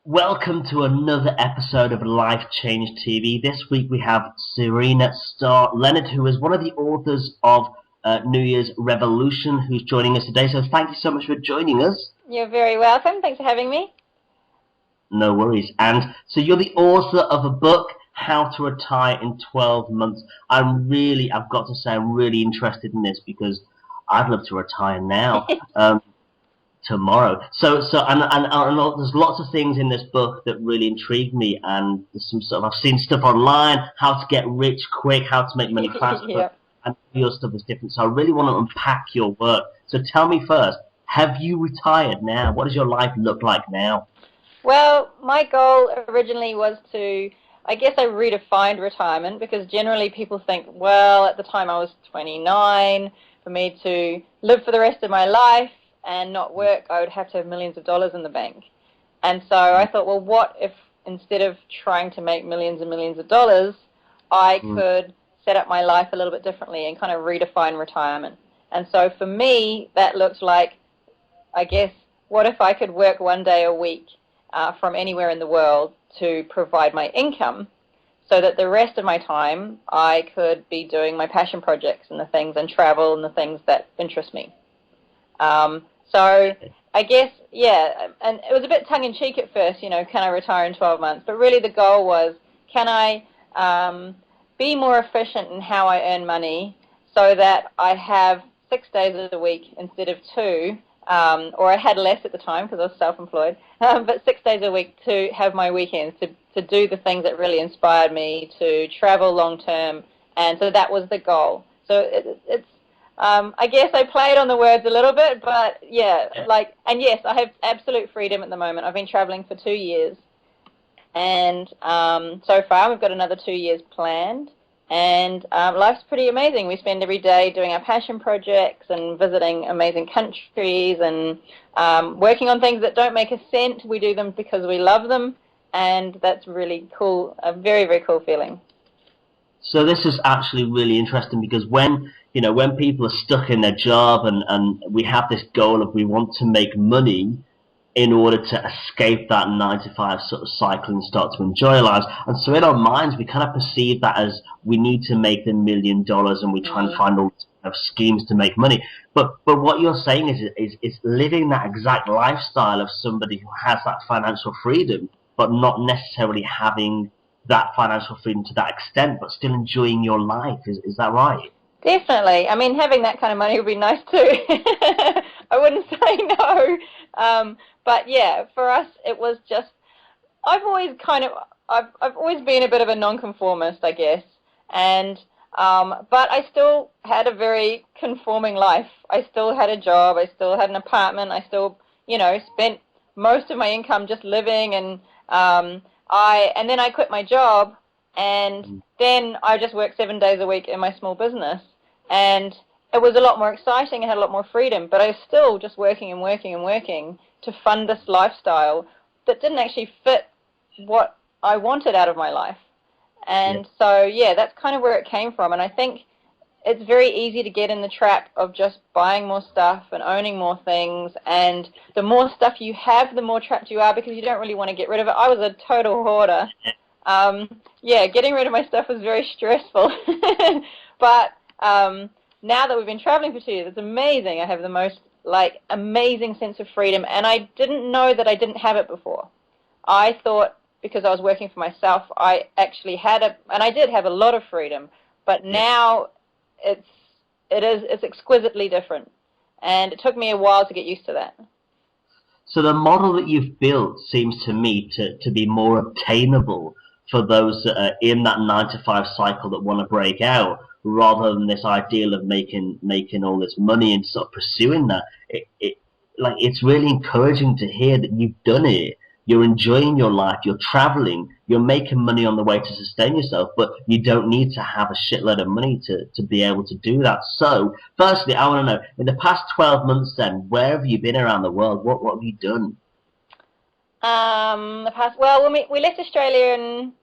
Welcome to another episode of Life Change TV. This week we have Serena Star-Leonard, who is one of the authors of New Year's Revolution, who's joining us today. So thank you so much for joining us. You're very welcome. Thanks for having me. No worries. And so you're the author of a book, How to Retire in 12 Months. I've got to say, I'm really interested in this because I'd love to retire now. Tomorrow. And there's lots of things in this book that really intrigue me, and there's some sort of, I've seen stuff online, how to get rich quick, how to make money fast, Yep. and your stuff is different. So I really want to unpack your work. So tell me first, have you retired now? What does your life look like now? Well, my goal originally was I redefined retirement because generally people think, well, at the time I was 29, for me to live for the rest of my life and not work, I would have to have millions of dollars in the bank. And so I thought, well, what if instead of trying to make millions and millions of dollars, I could set up my life a little bit differently and kind of redefine retirement. And so for me, that looked like, I guess, what if I could work one day a week from anywhere in the world to provide my income so that the rest of my time I could be doing my passion projects and the things and travel and the things that interest me. So I guess, yeah, and it was a bit tongue-in-cheek at first, can I retire in 12 months? But really the goal was, can I be more efficient in how I earn money so that I have 6 days a week instead of 2, or I had less at the time because I was self-employed, but 6 days a week to have my weekends, to do the things that really inspired me, to travel long-term, and so that was the goal. So it's I guess I played on the words a little bit, but yeah, and yes, I have absolute freedom at the moment. I've been traveling for 2 years, and so far we've got another 2 years planned, and life's pretty amazing. We spend every day doing our passion projects and visiting amazing countries and working on things that don't make a cent. We do them because we love them, and that's really cool, a very, very cool feeling. So this is actually really interesting because when people are stuck in their job and we have this goal of we want to make money in order to escape that 9 to 5 sort of cycle and start to enjoy our lives. And so in our minds we kind of perceive that as we need to make the $1 million and we try and find all kind of schemes to make money. But what you're saying is living that exact lifestyle of somebody who has that financial freedom but not necessarily having that financial freedom to that extent, but still enjoying your life. Is that right? Definitely. I mean, having that kind of money would be nice too. I wouldn't say no. But yeah, for us, it was just, I've always been a bit of a nonconformist, I guess. And, but I still had a very conforming life. I still had a job. I still had an apartment. I still, spent most of my income just living, and and then I quit my job, and then I just worked 7 days a week in my small business, and it was a lot more exciting. I had a lot more freedom, but I was still just working and working and working to fund this lifestyle that didn't actually fit what I wanted out of my life. And so, yeah, that's kind of where it came from. And I think it's very easy to get in the trap of just buying more stuff and owning more things, and the more stuff you have, the more trapped you are because you don't really want to get rid of it. I was a total hoarder. Yeah, getting rid of my stuff was very stressful. But now that we've been traveling for 2 years, it's amazing. I have the most amazing sense of freedom, and I didn't know that I didn't have it before. I thought because I was working for myself, I actually had and I did have a lot of freedom, but now it's exquisitely different, and it took me a while to get used to that. So the model that you've built seems to me to be more obtainable for those that are in that 9 to 5 cycle that want to break out, rather than this ideal of making all this money and sort of pursuing that. It's really encouraging to hear that you've done it. You're enjoying your life, you're traveling, you're making money on the way to sustain yourself, but you don't need to have a shitload of money to be able to do that. So, firstly, I want to know, in the past 12 months then, where have you been around the world? What have you done? Well, we left Australia in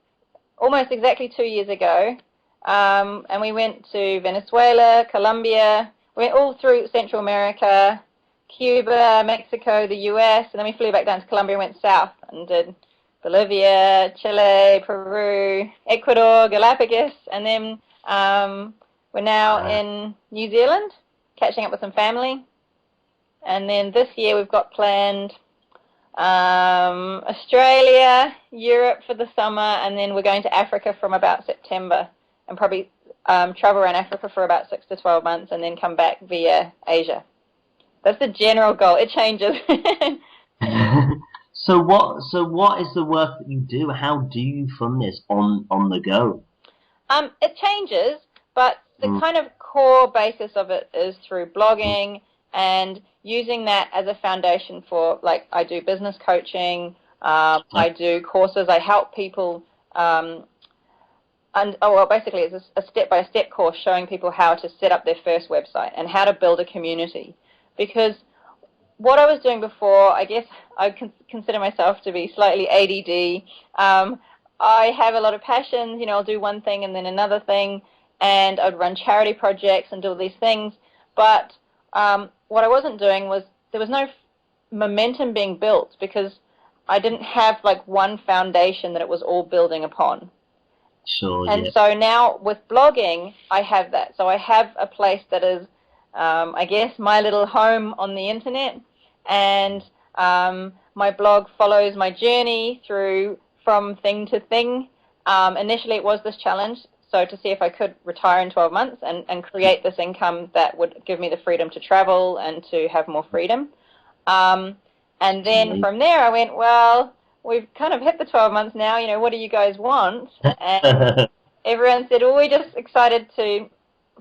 almost exactly 2 years ago, and we went to Venezuela, Colombia, we went all through Central America, Cuba, Mexico, the US, and then we flew back down to Colombia and went south and did Bolivia, Chile, Peru, Ecuador, Galapagos, and then we're now in New Zealand, catching up with some family. And then this year we've got planned Australia, Europe for the summer, and then we're going to Africa from about September, and probably travel around Africa for about 6 to 12 months, and then come back via Asia. That's the general goal. It changes. So what is the work that you do? How do you fund this on the go? It changes, but the kind of core basis of it is through blogging and using that as a foundation for, like, I do business coaching, I do courses, I help people, basically it's a step-by-step course showing people how to set up their first website and how to build a community. Because what I was doing before, I guess I consider myself to be slightly ADD. I have a lot of passions, I'll do one thing and then another thing, and I'd run charity projects and do all these things. But what I wasn't doing was, there was no momentum being built, because I didn't have like one foundation that it was all building upon. Sure. And so now with blogging, I have that. So I have a place that is, I guess, my little home on the internet, and my blog follows my journey through from thing to thing. Initially it was this challenge, so to see if I could retire in 12 months and create this income that would give me the freedom to travel and to have more freedom. And then from there I went, well, we've kind of hit the 12 months now, what do you guys want? And everyone said, well, we're just excited to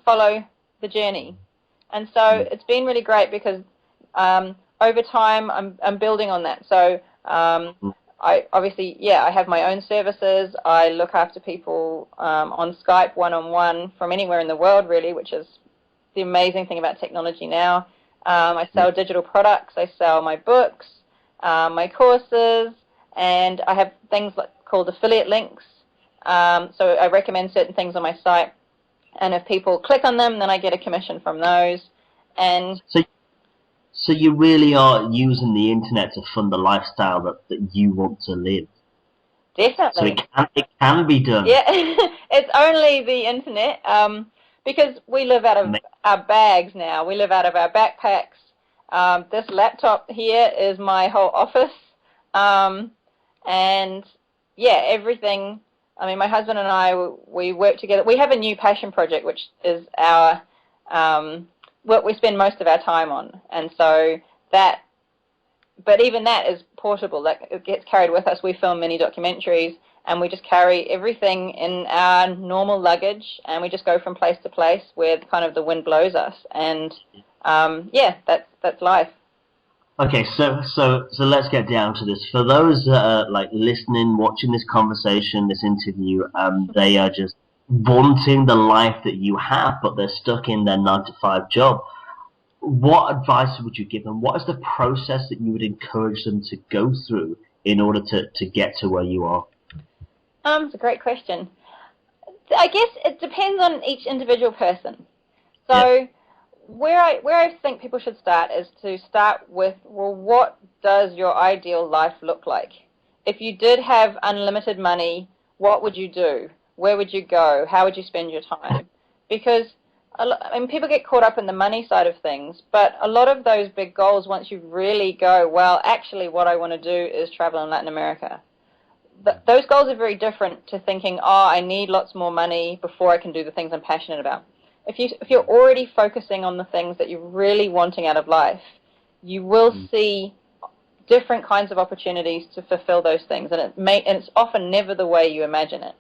follow the journey. And so it's been really great, because over time I'm building on that. So I obviously, I have my own services. I look after people on Skype one-on-one from anywhere in the world, really, which is the amazing thing about technology now. I sell digital products. I sell my books, my courses, and I have things called affiliate links. So I recommend certain things on my site, and if people click on them, then I get a commission from those. And so you really are using the internet to fund the lifestyle that you want to live. Definitely. So it can be done. Yeah, it's only the internet, because we live out of our bags now. We live out of our backpacks. This laptop here is my whole office. And yeah, everything. I mean, my husband and I, we work together. We have a new passion project, which is our what we spend most of our time on. And so that, but even that is portable. That it gets carried with us. We film mini documentaries, and we just carry everything in our normal luggage, and we just go from place to place where kind of the wind blows us. And yeah, that's life. Okay, so let's get down to this. For those that are like listening, watching this conversation, this interview, they are just wanting the life that you have, but they're stuck in their 9-to-5 job. What advice would you give them? What is the process that you would encourage them to go through in order to get to where you are? It's a great question. I guess it depends on each individual person. So where I think people should start is to start with, well, what does your ideal life look like? If you did have unlimited money, what would you do? Where would you go? How would you spend your time? Because people get caught up in the money side of things, but a lot of those big goals, once you really go, well, actually what I want to do is travel in Latin America. Those goals are very different to thinking, oh, I need lots more money before I can do the things I'm passionate about. If you're already focusing on the things that you're really wanting out of life, you will see different kinds of opportunities to fulfill those things, and it's often never the way you imagine it.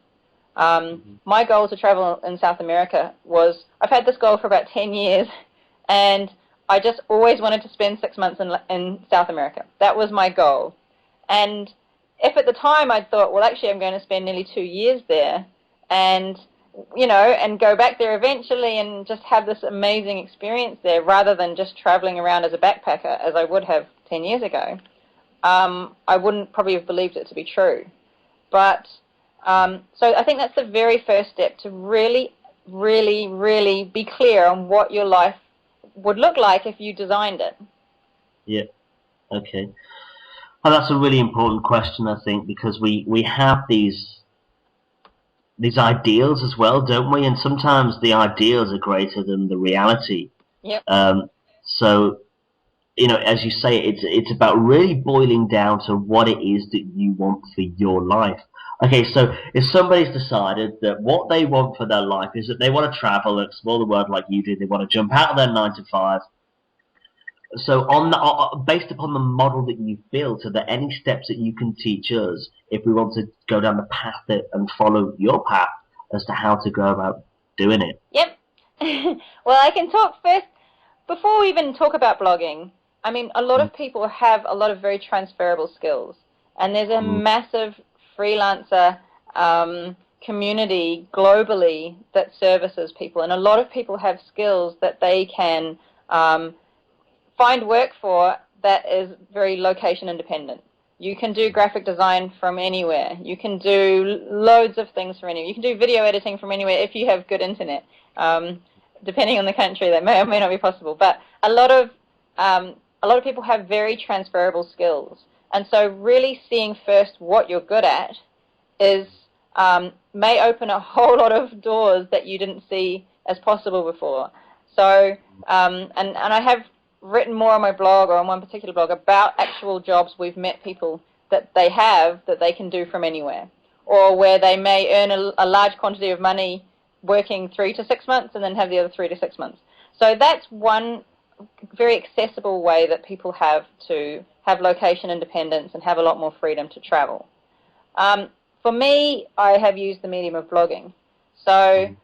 My goal to travel in South America was, I've had this goal for about 10 years, and I just always wanted to spend 6 months in South America. That was my goal. And if at the time I'd thought, well, actually I'm going to spend nearly 2 years there, and and go back there eventually and just have this amazing experience there, rather than just traveling around as a backpacker as I would have 10 years ago, I wouldn't probably have believed it to be true. But so I think that's the very first step, to really, really, really be clear on what your life would look like if you designed it. Yeah. Okay. And that's a really important question, I think, because we have these ideals as well, don't we? And sometimes the ideals are greater than the reality. Yep. So as you say, it's about really boiling down to what it is that you want for your life. Okay, so if somebody's decided that what they want for their life is that they want to travel, explore the world like you do, they want to jump out of their 9 to 5. So based upon the model that you built, are there any steps that you can teach us if we want to go down the path and follow your path as to how to go about doing it? Yep. Well, I can talk first. Before we even talk about blogging, I mean, a lot of people have a lot of very transferable skills. And there's a massive freelancer community globally that services people. And a lot of people have skills that they can find work for that is very location independent. You can do graphic design from anywhere. You can do loads of things from anywhere. You can do video editing from anywhere if you have good internet. Depending on the country, that may or may not be possible. But a lot of people have very transferable skills. And so really seeing first what you're good at is may open a whole lot of doors that you didn't see as possible before. So, and I have written more on my blog, or on one particular blog, about actual jobs we've met people that they have that they can do from anywhere, or where they may earn a large quantity of money working 3 to 6 months and then have the other 3 to 6 months. So that's one very accessible way that people have to have location independence and have a lot more freedom to travel. For me, I have used the medium of blogging. So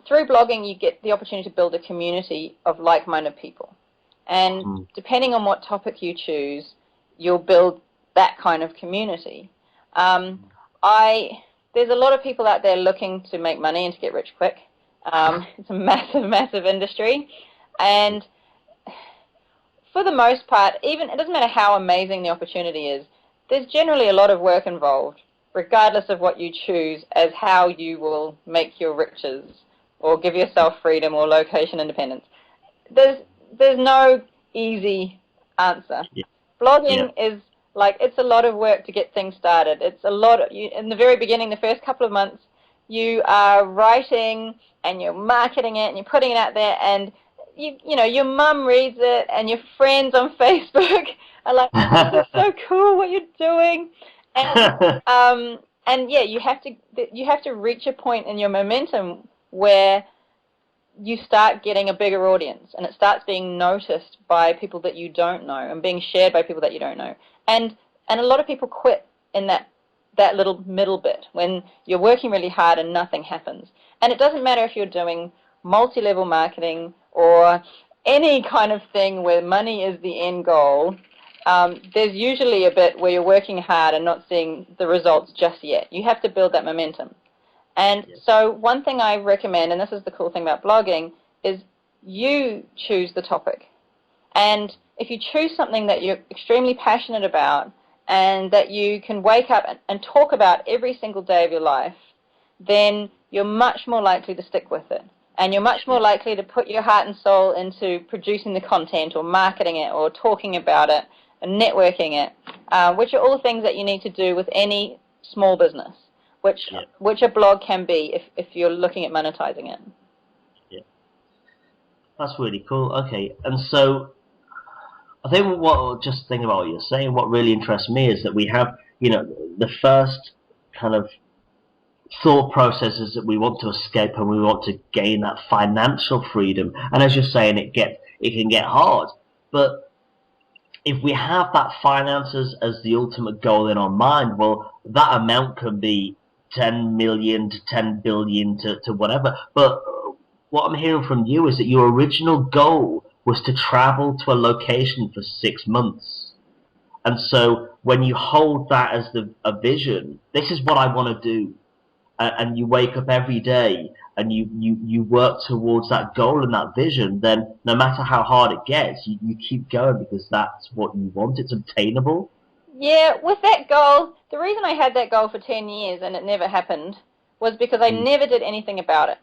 through blogging, you get the opportunity to build a community of like-minded people. And depending on what topic you choose, you'll build that kind of community. There's a lot of people out there looking to make money and to get rich quick. It's a massive, massive industry. And for the most part, even it doesn't matter how amazing the opportunity is, there's generally a lot of work involved, regardless of what you choose as how you will make your riches or give yourself freedom or location independence. There's no easy answer. Yeah. Blogging is like, it's a lot of work to get things started. It's a lot of, in the very beginning, the first couple of months, you are writing and you're marketing it and you're putting it out there, and you know, your mum reads it and your friends on Facebook are like, oh, this is so cool what you're doing. And yeah, you have to reach a point in your momentum where you start getting a bigger audience, and it starts being noticed by people that you don't know and being shared by people that you don't know. And a lot of people quit in that little middle bit when you're working really hard and nothing happens. And it doesn't matter if you're doing multi-level marketing or any kind of thing where money is the end goal. There's usually a bit where you're working hard and not seeing the results just yet. You have to build that momentum. And so one thing I recommend, and this is the cool thing about blogging, is you choose the topic. And if you choose something that you're extremely passionate about and that you can wake up and talk about every single day of your life, then you're much more likely to stick with it. And you're much more likely to put your heart and soul into producing the content or marketing it or talking about it and networking it, which are all things that you need to do with any small business, which a blog can be if you're looking at monetizing it. Yeah, that's really cool. Okay, and so I think just thinking about what you're saying, what really interests me is that we have, the first kind of thought processes that we want to escape and we want to gain that financial freedom. And as you're saying, it can get hard. But if we have that finances as the ultimate goal in our mind, well, that amount can be 10 million to 10 billion to whatever. But what I'm hearing from you is that your original goal was to travel to a location for 6 months. And so when you hold that as a vision, this is what I want to do, and you wake up every day and you work towards that goal and that vision, then no matter how hard it gets, you keep going because that's what you want. It's obtainable. Yeah, with that goal, the reason I had that goal for 10 years and it never happened was because I never did anything about it.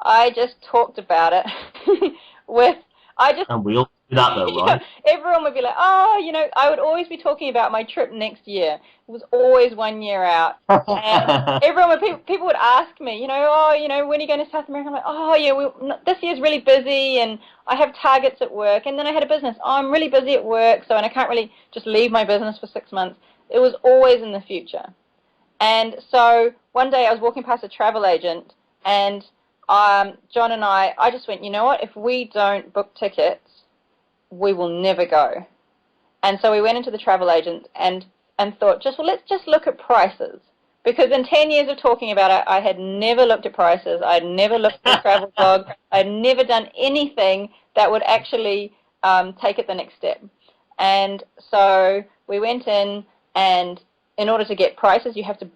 I just talked about it with I just And we all do that though, yeah, right? everyone would be like, oh, I would always be talking about my trip next year. It was always 1 year out. And everyone would, people would ask me, oh, when are you going to South America? I'm like, oh, yeah, this year's really busy, and I have targets at work. And then I had a business. Oh, I'm really busy at work, and I can't really just leave my business for 6 months. It was always in the future. And so one day I was walking past a travel agent, and John and I just went, you know what? If we don't book tickets, we will never go. And so we went into the travel agent and thought, let's just look at prices. Because in 10 years of talking about it, I had never looked at prices. I had never looked at a travel blog. I had never done anything that would actually take it the next step. And so we went in, and in order to get prices, you have to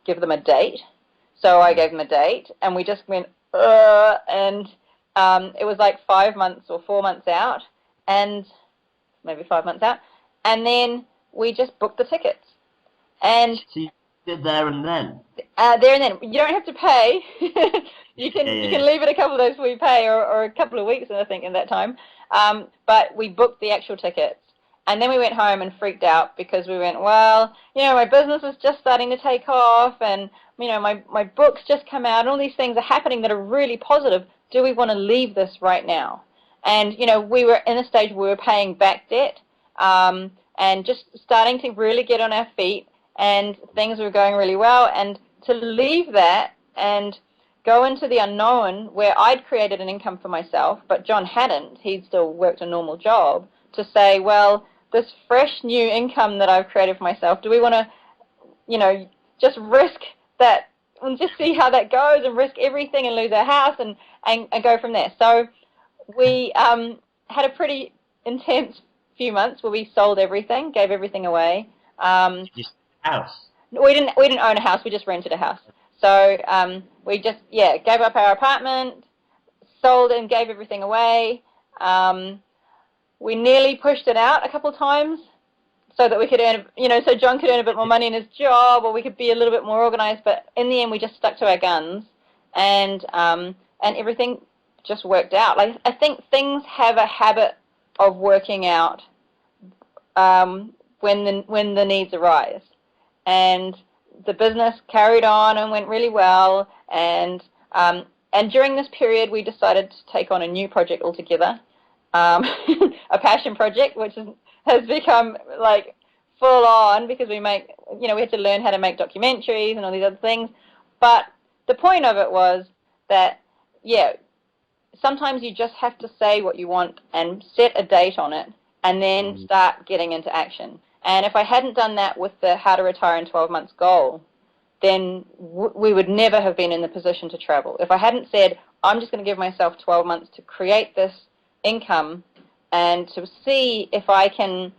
give them a date. So I gave them a date, and we just went, and it was like 5 months or 4 months out, and maybe 5 months out, and we just booked the tickets. And So you did there and then? There and then. You don't have to pay. You can Yeah. leave it a couple of days before you pay, or a couple of weeks, I think, in that time. But we booked the actual tickets. And then we went home and freaked out because we went, well, my business is just starting to take off, and, my book's just come out, and all these things are happening that are really positive. Do we want to leave this right now? And, we were in a stage where we were paying back debt, and just starting to really get on our feet, and things were going really well. And to leave that and go into the unknown, where I'd created an income for myself, but John hadn't. He'd still worked a normal job. To say, well, this fresh new income that I've created for myself, do we want to, just risk that and just see how that goes, and risk everything and lose our house and go from there? So we had a pretty intense few months where we sold everything, gave everything away. Just house. We didn't own a house. We just rented a house. So we just gave up our apartment, sold and gave everything away. We nearly pushed it out a couple of times so that we could earn, so John could earn a bit more money in his job, or we could be a little bit more organized. But in the end, we just stuck to our guns, and everything just worked out. Like, I think things have a habit of working out when the needs arise. And the business carried on and went really well. And during this period, we decided to take on a new project altogether, a passion project, which has become like full on, because we had to learn how to make documentaries and all these other things. But the point of it was that, sometimes you just have to say what you want and set a date on it, and then start getting into action. And if I hadn't done that with the How to Retire in 12 Months goal, then we would never have been in the position to travel. If I hadn't said, I'm just going to give myself 12 months to create this income and to see if I can,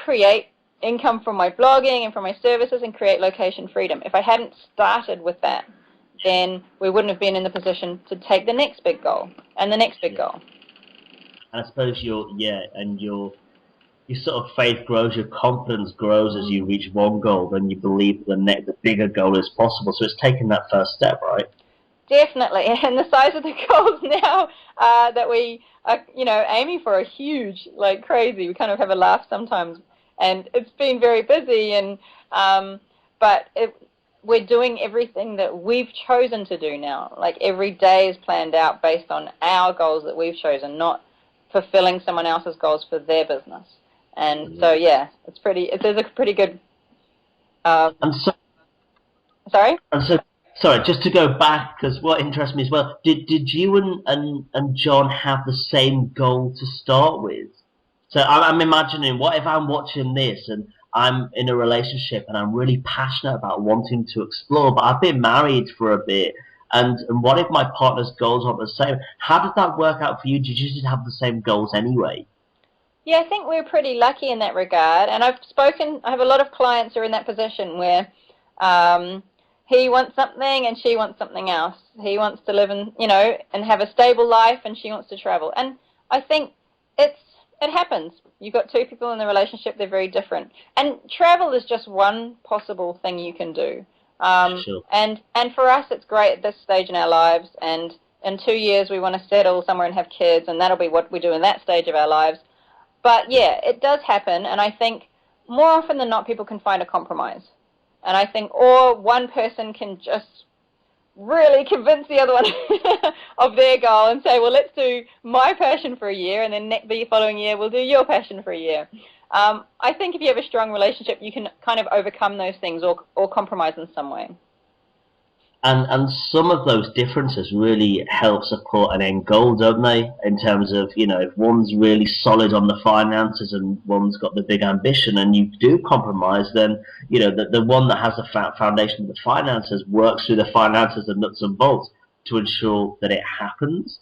create income from my blogging and from my services and create location freedom. If I hadn't started with that, then we wouldn't have been in the position to take the next big goal and the next big goal. And I suppose your sort of faith grows, your confidence grows as you reach one goal, then you believe the bigger goal is possible. So it's taking that first step, right? Definitely. And the size of the goals now that we are, aiming for are huge, like crazy. We kind of have a laugh sometimes. And it's been very busy, and but we're doing everything that we've chosen to do now. Like, every day is planned out based on our goals that we've chosen, not fulfilling someone else's goals for their business. And so, it's a pretty good. Sorry? And so, sorry, just to go back, because what interests me as well, did you and John have the same goal to start with? So I'm imagining, what if I'm watching this and I'm in a relationship and I'm really passionate about wanting to explore, but I've been married for a bit, and what if my partner's goals aren't the same? How did that work out for you? Did you just have the same goals anyway? Yeah, I think we're pretty lucky in that regard. And I have a lot of clients who are in that position where he wants something and she wants something else. He wants to live and have a stable life, and she wants to travel. And I think it happens. You've got two people in the relationship, they're very different. And travel is just one possible thing you can do. Sure. And for us, it's great at this stage in our lives, and in 2 years we want to settle somewhere and have kids, and that'll be what we do in that stage of our lives. But yeah, it does happen, and I think more often than not people can find a compromise. And I think, or one person can just really convince the other one of their goal and say, well, let's do my passion for a year, and then the following year we'll do your passion for a year. I think if you have a strong relationship, you can kind of overcome those things or compromise in some way. And some of those differences really help support an end goal, don't they? In terms of, you know, if one's really solid on the finances and one's got the big ambition, and you do compromise, then, you know, the one that has the foundation of the finances works through the finances and nuts and bolts to ensure that it happens.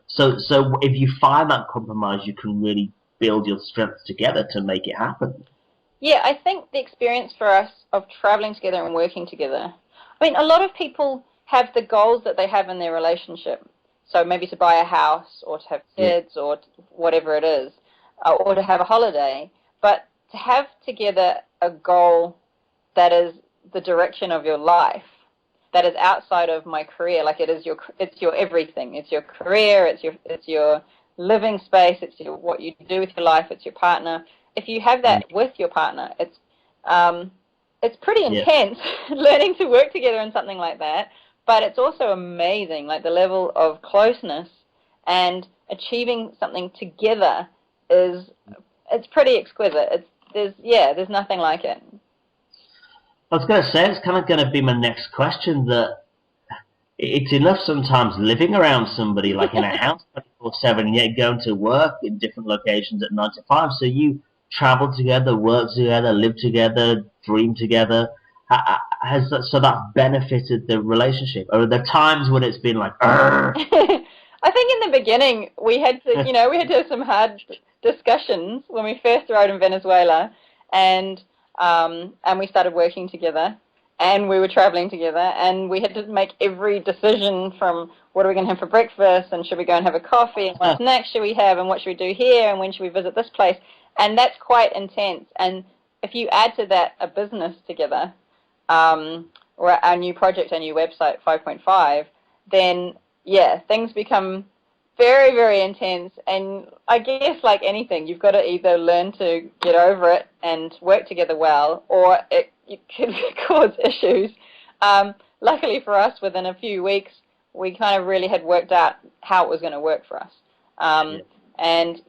So if you find that compromise, you can really build your strength together to make it happen. Yeah, I think the experience for us of traveling together and working together, I mean, a lot of people have the goals that they have in their relationship. So maybe to buy a house or to have kids or whatever it is, or to have a holiday. But to have together a goal that is the direction of your life, that is outside of my career, like it's your everything. It's your career, it's your living space, it's what you do with your life, it's your partner. If you have that with your partner, it's pretty intense learning to work together in something like that, but it's also amazing, like the level of closeness and achieving something together it's pretty exquisite. There's nothing like it. I was going to say, it's kind of going to be my next question, that it's enough sometimes living around somebody, like in a house 24/7, yet going to work in different locations at 9 to 5. So you travel together, work together, live together, dream together. So that's benefited the relationship? Or are there times when it's been like, I think in the beginning we had to, we had to have some hard discussions when we first arrived in Venezuela, and we started working together, and we were traveling together, and we had to make every decision from what are we going to have for breakfast, and should we go and have a coffee, and what snacks should we have, and what should we do here, and when should we visit this place. And that's quite intense. And if you add to that a business together, or our new project, our new website, 5.5, then, things become very, very intense. And I guess like anything, you've got to either learn to get over it and work together well, or it could cause issues. Luckily for us, within a few weeks, we kind of really had worked out how it was going to work for us. And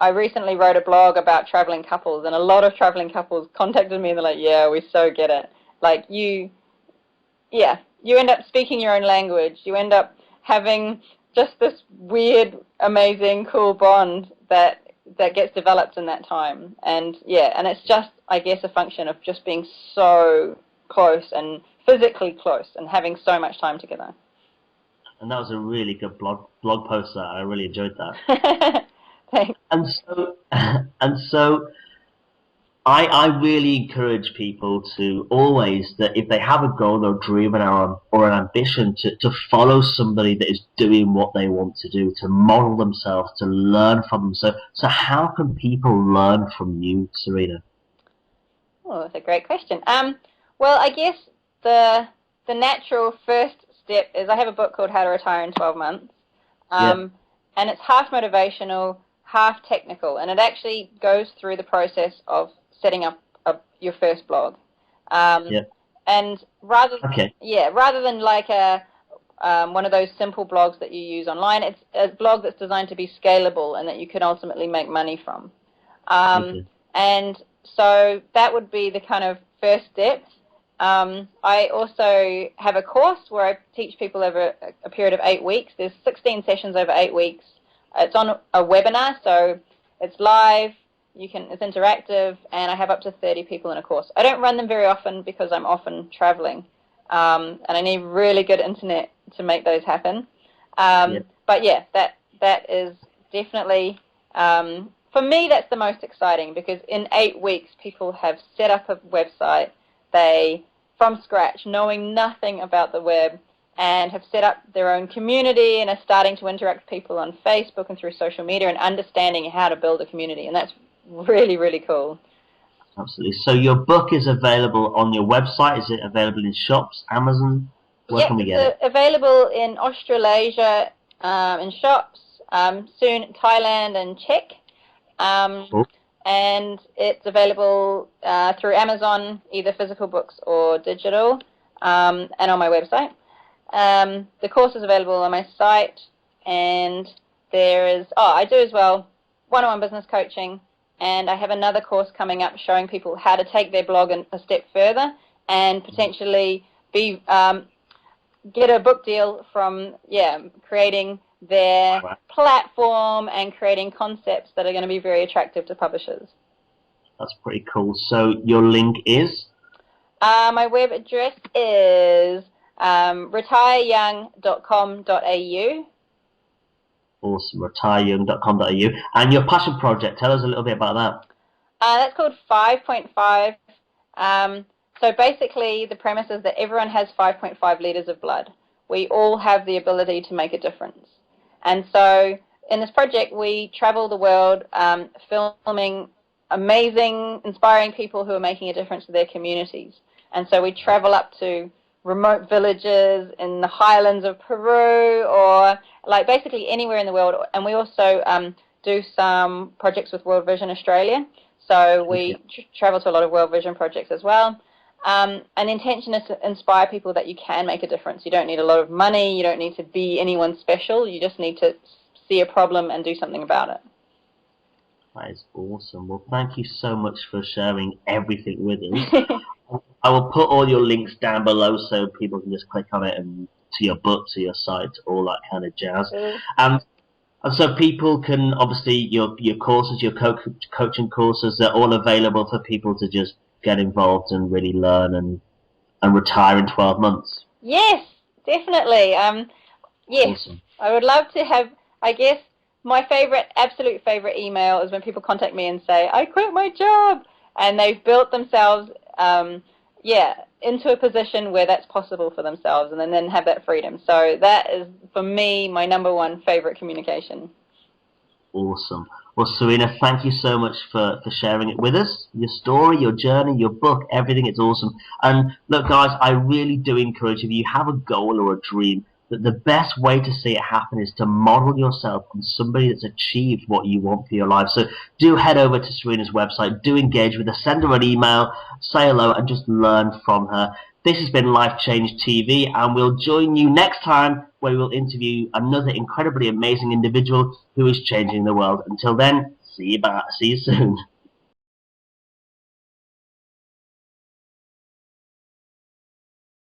I recently wrote a blog about traveling couples, and a lot of traveling couples contacted me and they're like, yeah, we so get it. Like you end up speaking your own language. You end up having just this weird, amazing, cool bond that gets developed in that time. And and it's just, I guess, a function of just being so close and physically close and having so much time together. And that was a really good blog post. That I really enjoyed that. Thanks. And so I really encourage people to always, that if they have a goal or dream or an ambition, to follow somebody that is doing what they want to do, to model themselves, to learn from them. So how can people learn from you, Serena? Oh, that's a great question. Well, I guess the natural first step is, I have a book called How to Retire in 12 Months. And it's half motivational, half technical, and it actually goes through the process of setting up your first blog. And rather than like one of those simple blogs that you use online, it's a blog that's designed to be scalable and that you can ultimately make money from. And so that would be the kind of first step. I also have a course where I teach people over a period of 8 weeks. There's 16 sessions over 8 weeks. It's on a webinar, so it's live, it's interactive, and I have up to 30 people in a course. I don't run them very often because I'm often traveling, and I need really good internet to make those happen. But that is definitely, for me, that's the most exciting, because in 8 weeks people have set up a website, from scratch, knowing nothing about the web, and have set up their own community and are starting to interact with people on Facebook and through social media and understanding how to build a community. And that's really, really cool. Absolutely. So your book is available on your website. Is it available in shops, Amazon? Where can we get it? Available in Australasia, in shops, soon Thailand and Czech. Oh, And it's available through Amazon, either physical books or digital, and on my website. The course is available on my site, and there is, I do as well, one-on-one business coaching, and I have another course coming up showing people how to take their blog a step further and potentially get a book deal from, creating their platform and creating concepts that are going to be very attractive to publishers. That's pretty cool. So your link is? My web address is retireyoung.com.au. Awesome, retireyoung.com.au. And your passion project, tell us a little bit about that. That's called 5.5. So basically the premise is that everyone has 5.5 litres of blood. We all have the ability to make a difference. And so in this project, we travel the world filming amazing, inspiring people who are making a difference to their communities. And so we travel up to remote villages in the highlands of Peru, or like basically anywhere in the world. And we also do some projects with World Vision Australia. So we travel to a lot of World Vision projects as well. And the intention is to inspire people that you can make a difference. You don't need a lot of money. You don't need to be anyone special. You just need to see a problem and do something about it. That is awesome. Well, thank you so much for sharing everything with us. I will put all your links down below so people can just click on it and to your book, to your site, all that kind of jazz. And so people can, obviously, your courses, your coaching courses, they're all available for people to just get involved and really learn and retire in 12 months. Yes, definitely. Yes, awesome. I would love to have, I guess, my absolute favorite email is when people contact me and say, I quit my job. And they've built themselves, into a position where that's possible for themselves and then have that freedom. So that is, for me, my #1 favorite communication. Awesome. Well, Serena, thank you so much for sharing it with us. Your story, your journey, your book, everything. It's awesome. And look, guys, I really do encourage you, if you have a goal or a dream, that the best way to see it happen is to model yourself on somebody that's achieved what you want for your life. So do head over to Serena's website, do engage with her, send her an email, say hello, and just learn from her. This has been Life Change TV, and we'll join you next time where we'll interview another incredibly amazing individual who is changing the world. Until then, see you soon.